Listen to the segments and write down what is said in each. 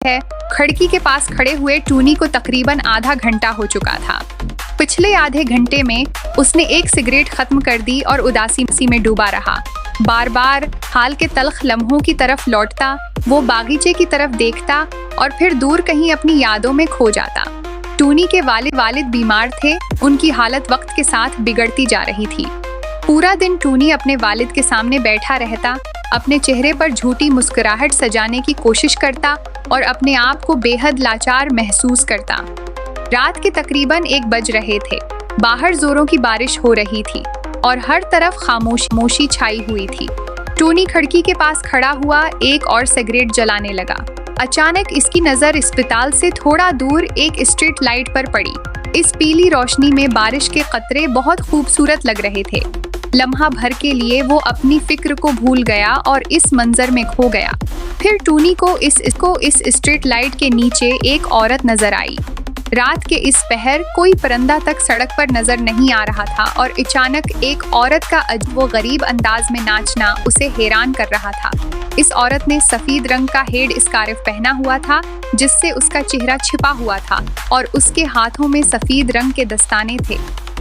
है। खिड़की के पास खड़े हुए टूनी को तकरीबन आधा घंटा हो चुका था। पिछले आधे घंटे में उसने एक सिगरेट खत्म कर दी और उदासी में डूबा रहा। बार बार हाल के तल्ख लम्हों की तरफ लौटता, वो बागीचे की तरफ देखता और फिर दूर कहीं अपनी यादों में खो जाता। टूनी के वालिद बीमार थे, उनकी हालत वक्त के साथ बिगड़ती जा रही थी। पूरा दिन टूनी अपने वालिद के सामने बैठा रहता, अपने चेहरे पर झूठी मुस्कुराहट सजाने की कोशिश करता और अपने आप को बेहद लाचार महसूस करता। रात के तकरीबन 1 बज रहे थे। बाहर जोरों की बारिश हो रही थी और हर तरफ खामोशी छाई हुई थी। टूनी खिड़की के पास खड़ा हुआ एक और सिगरेट जलाने लगा। अचानक इसकी नज़र अस्पताल से थोड़ा दूर एक स्ट्रीट लाइट पर पड़ी। इस पीली रोशनी में बारिश के कतरे बहुत खूबसूरत लग रहे थे। लम्हा भर के लिए वो अपनी फिक्र को भूल गया और इस मंजर में खो गया। फिर टूनी को इस स्ट्रीट लाइट के नीचे एक औरत नजर आई। रात के इस पहर कोई परिंदा तक सड़क पर नजर नहीं आ रहा था और अचानक एक औरत का अजीब व गरीब अंदाज में नाचना उसे हैरान कर रहा था। इस औरत ने सफेद रंग का हेड स्कार्फ पहना हुआ था जिससे उसका चेहरा छिपा हुआ था और उसके हाथों में सफेद रंग के दस्ताने थे।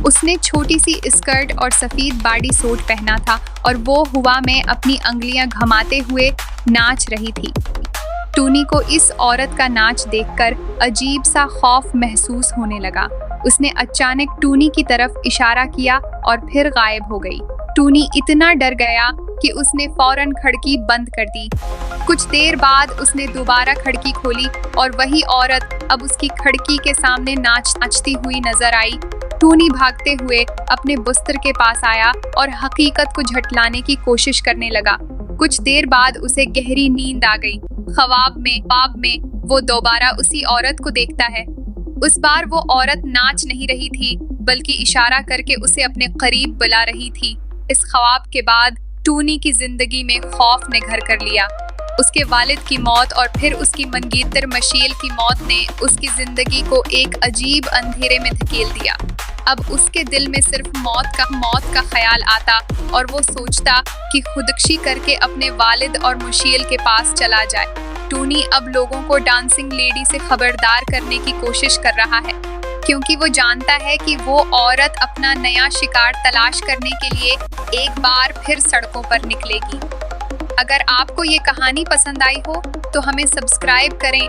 उसने छोटी सी स्कर्ट और सफेद बॉडी सूट पहना था और वो हवा में अपनी अंगुलियां घुमाते हुए नाच रही थी। टूनी को इस औरत का नाच देखकर अजीब सा खौफ महसूस होने लगा। उसने अचानक टूनी की तरफ इशारा किया और फिर गायब हो गई। टूनी इतना डर गया कि उसने फौरन खिड़की बंद कर दी। कुछ देर बाद उसने दोबारा खिड़की खोली और वही औरत अब उसकी खिड़की के सामने नाचती हुई नजर आई। टूनी भागते हुए अपने बिस्तर के पास आया और हकीकत को झटलाने की कोशिश करने लगा। कुछ देर बाद उसे गहरी नींद आ गई। ख्वाब में वो दोबारा उसी औरत को देखता है। उस बार वो औरत नाच नहीं रही थी बल्कि इशारा करके उसे अपने करीब बुला रही थी। इस ख्वाब के बाद टूनी की जिंदगी में खौफ ने घर कर लिया। उसके वालिद की मौत और फिर उसकी मंगेतर मशील की मौत ने उसकी जिंदगी को एक अजीब अंधेरे में धकेल दिया। अब उसके दिल में सिर्फ मौत का ख्याल आता और वो सोचता कि खुदकुशी करके अपने वालिद और मुशील के पास चला जाए। टूनी अब लोगों को डांसिंग लेडी से खबरदार करने की कोशिश कर रहा है क्योंकि वो जानता है कि वो औरत अपना नया शिकार तलाश करने के लिए एक बार फिर सड़कों पर निकलेगी। अगर आपको ये कहानी पसंद आई हो तो हमें सब्सक्राइब करें